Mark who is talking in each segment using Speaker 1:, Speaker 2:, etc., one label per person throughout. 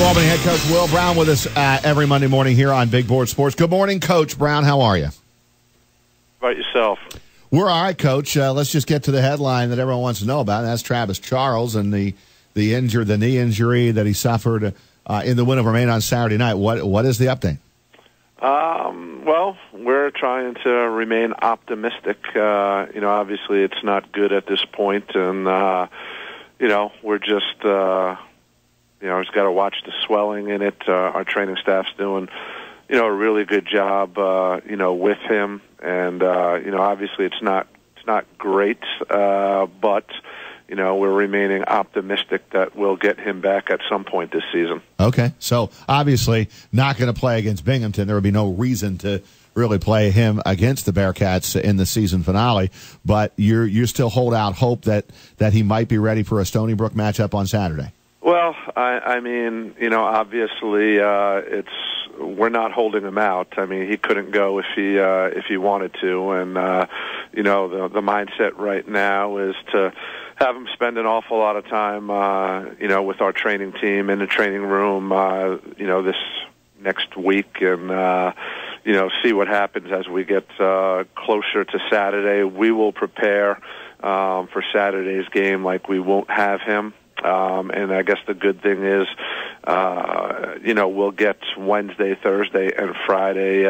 Speaker 1: Albany head coach Will Brown with us every Monday morning here on Big Board Sports. Good morning, Coach Brown. How are you?
Speaker 2: How about yourself?
Speaker 1: We're all right, Coach. Let's just get to the headline that everyone wants to know about, and that's Travis Charles and the knee injury that he suffered in the win over Maine on Saturday night. What is the update?
Speaker 2: Well, we're trying to remain optimistic. Obviously it's not good at this point, and we're just just got to watch the swelling in it. Our training staff's doing a really good job with him, and obviously it's not great, but we're remaining optimistic that we'll get him back at some point this season.
Speaker 1: Okay, so obviously not going to play against Binghamton. There would be no reason to really play him against the Bearcats in the season finale, but you still hold out hope that he might be ready for a Stony Brook matchup on Saturday.
Speaker 2: Well, I mean, obviously we're not holding him out. I mean, he couldn't go if he wanted to, and the mindset right now is to have him spend an awful lot of time with our training team in the training room this next week, and see what happens as we get closer to Saturday. We will prepare for Saturday's game like we won't have him. And I guess the good thing is, we'll get Wednesday, Thursday, and Friday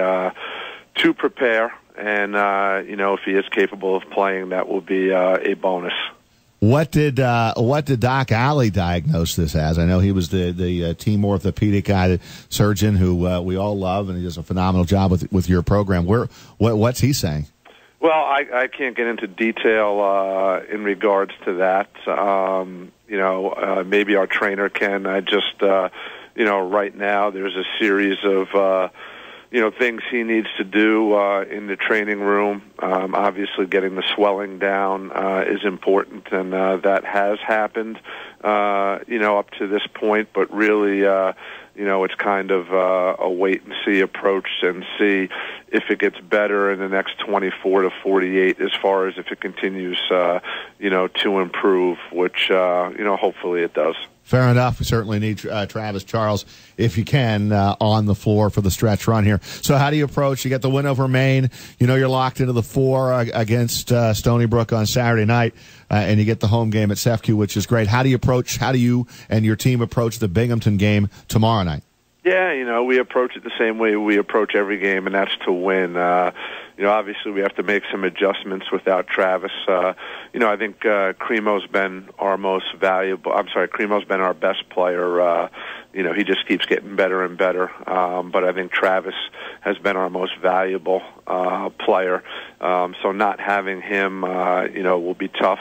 Speaker 2: to prepare. And, if he is capable of playing, that will be a bonus.
Speaker 1: What did Doc Alley diagnose this as? I know he was the team orthopedic surgeon who we all love, and he does a phenomenal job with your program. What's he saying?
Speaker 2: Well, I can't get into detail in regards to that. Maybe our trainer can. I just, right now there's a series of, things he needs to do in the training room. Obviously, getting the swelling down is important, and that has happened, up to this point. But really, it's kind of a wait-and-see approach and see if it gets better in the next 24 to 48 as far as if it continues, to improve, which, hopefully it does.
Speaker 1: Fair enough. We certainly need Travis Charles, if you can, on the floor for the stretch run here. So how do you approach? You get the win over Maine. You're locked into the 4 against Stony Brook on Saturday night, and you get the home game at Sefke, which is great. How do you and your team approach the Binghamton game tomorrow night?
Speaker 2: Yeah, we approach it the same way we approach every game, and that's to win. Obviously we have to make some adjustments without Travis. I think Cremo's been our most valuable. Cremo's been our best player. He just keeps getting better and better. But I think Travis has been our most valuable player. So not having him, will be tough.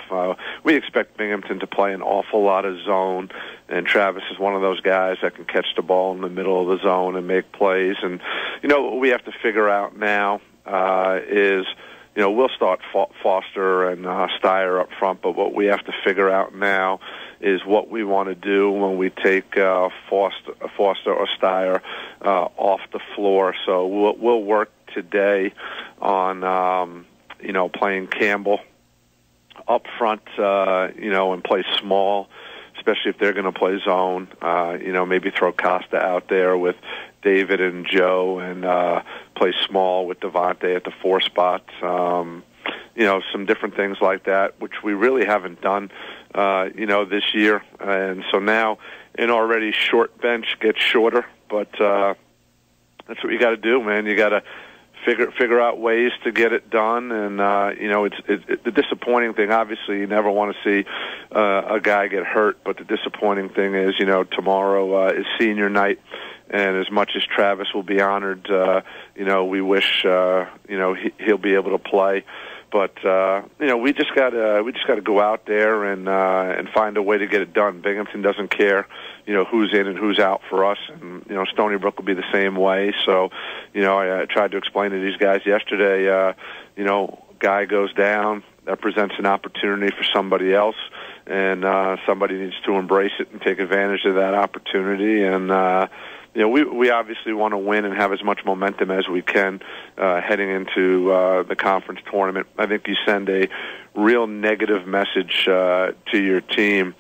Speaker 2: We expect Binghamton to play an awful lot of zone, and Travis is one of those guys that can catch the ball in the middle of the zone and make plays. And, what we have to figure out now is, we'll start Foster and Steyer up front, but what we have to figure out now is what we want to do when we take Foster or Steyer off the floor. So we'll work today on, playing Campbell up front, and play small, especially if they're going to play zone. Maybe throw Costa out there with David and Joe, and play small with Devontae at the 4 spot. Some different things like that, which we really haven't done, this year. And so now an already short bench gets shorter, but that's what you got to do, man. You got to figure out ways to get it done. And it's the disappointing thing. Obviously, you never want to see a guy get hurt, but the disappointing thing is, tomorrow is senior night. And as much as Travis will be honored, we wish, he'll be able to play. But we just gotta go out there and find a way to get it done. Binghamton doesn't care, who's in and who's out for us, and Stony Brook will be the same way. So, I tried to explain to these guys yesterday. Guy goes down, that presents an opportunity for somebody else, and somebody needs to embrace it and take advantage of that opportunity. And we obviously want to win and have as much momentum as we can heading into the conference tournament. I think you send a real negative message to your team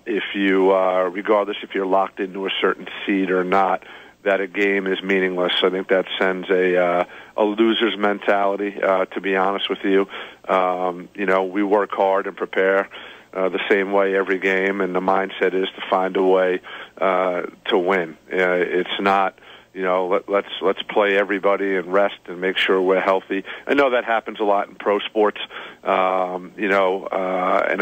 Speaker 2: if you, regardless if you're locked into a certain seed or not, that a game is meaningless. I think that sends a loser's mentality, to be honest with you. We work hard and prepare the same way every game, and the mindset is to find a way to win. It's not, let's play everybody and rest and make sure we're healthy. I know that happens a lot in pro sports, and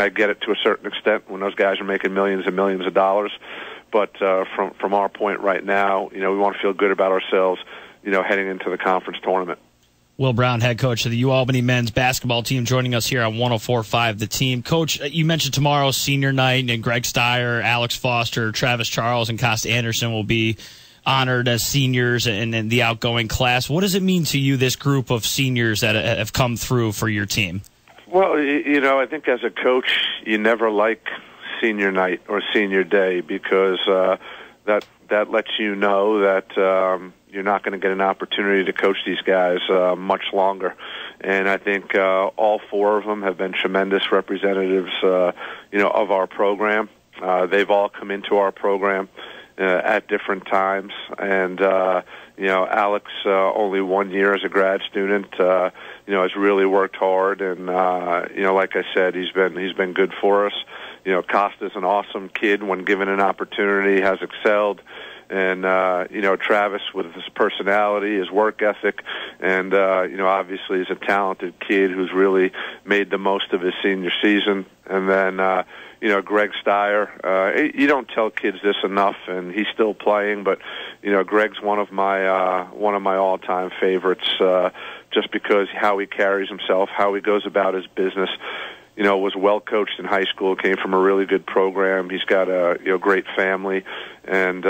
Speaker 2: I get it to a certain extent when those guys are making millions and millions of dollars. But from our point right now, we want to feel good about ourselves, heading into the conference tournament.
Speaker 3: Will Brown, head coach of the UAlbany men's basketball team, joining us here on 104.5 The Team. Coach, you mentioned tomorrow's senior night, and Greg Steyer, Alex Foster, Travis Charles, and Costa Anderson will be honored as seniors in the outgoing class. What does it mean to you, this group of seniors that have come through for your team?
Speaker 2: Well, I think as a coach, you never like senior night or senior day because that lets you know that you're not going to get an opportunity to coach these guys much longer. And I think all four of them have been tremendous representatives, of our program. They've all come into our program at different times. And, Alex, only 1 year as a grad student, has really worked hard. And, like I said, he's been good for us. Costa's an awesome kid when given an opportunity, has excelled. And, Travis, with his personality, his work ethic, and, obviously he's a talented kid who's really made the most of his senior season. And then, Greg Steyer, you don't tell kids this enough, and he's still playing, but, Greg's one of my all-time favorites, just because how he carries himself, how he goes about his business. Was well coached in high school, came from a really good program. He's got a great family, and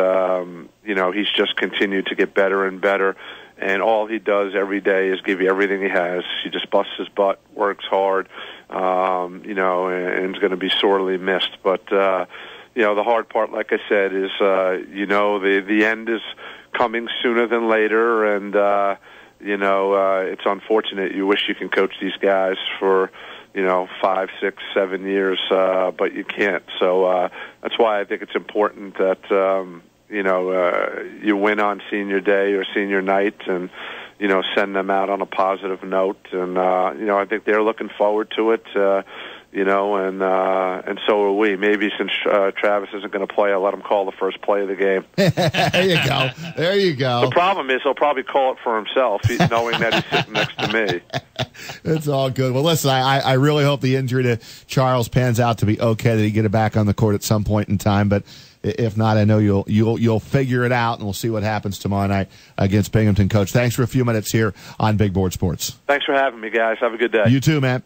Speaker 2: he's just continued to get better and better. And all he does every day is give you everything he has. He just busts his butt, works hard, and is going to be sorely missed. But the hard part, like I said, is the end is coming sooner than later, and it's unfortunate. You wish you can coach these guys for 5, 6, 7 years, but you can't. So that's why I think it's important that you win on senior day or senior night, and send them out on a positive note. And I think they're looking forward to it. And so are we. Maybe since Travis isn't going to play, I'll let him call the first play of the game.
Speaker 1: There you go.
Speaker 2: The problem is he'll probably call it for himself, knowing that he's sitting next to me.
Speaker 1: It's all good. Well, listen, I really hope the injury to Charles pans out to be okay, that he get it back on the court at some point in time. But if not, I know you'll figure it out, and we'll see what happens tomorrow night against Binghamton. Coach, thanks for a few minutes here on Big Board Sports.
Speaker 2: Thanks for having me, guys. Have a good day.
Speaker 1: You too, man.